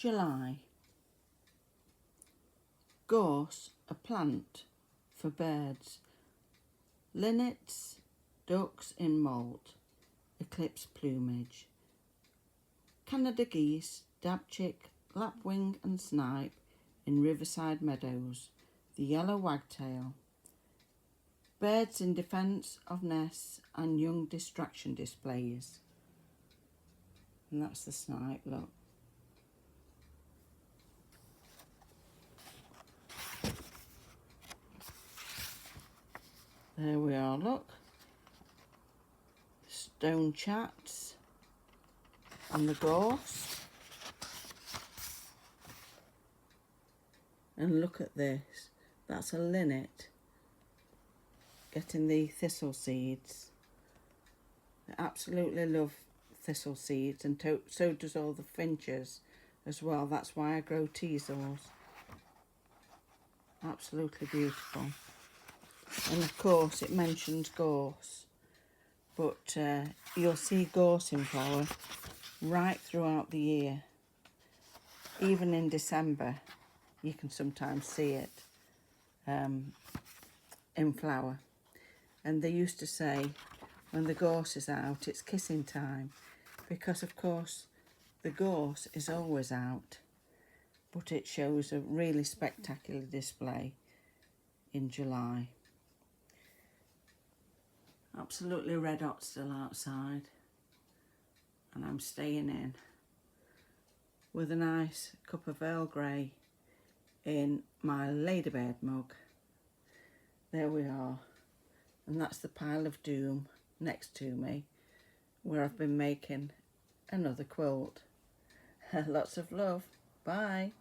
July. Gorse, a plant for birds. Linnets, ducks in moult, eclipse plumage. Canada geese, dabchick, lapwing and snipe in riverside meadows. The yellow wagtail. Birds in defence of nests and young distraction displays. And that's the snipe, look. There we are, look. Stone chats and the gorse. And look at this. That's a linnet getting the thistle seeds. I absolutely love thistle seeds, and so does all the finches as well. That's why I grow teasels. Absolutely beautiful. And of course it mentions gorse, but you'll see gorse in flower right throughout the year. Even in December you can sometimes see it in flower. And they used to say when the gorse is out it's kissing time, because of course the gorse is always out, but it shows a really spectacular display in July. Absolutely red hot still outside, and I'm staying in with a nice cup of Earl Grey in my ladybird mug. There we are, and that's the pile of doom next to me where I've been making another quilt. Lots of love. Bye.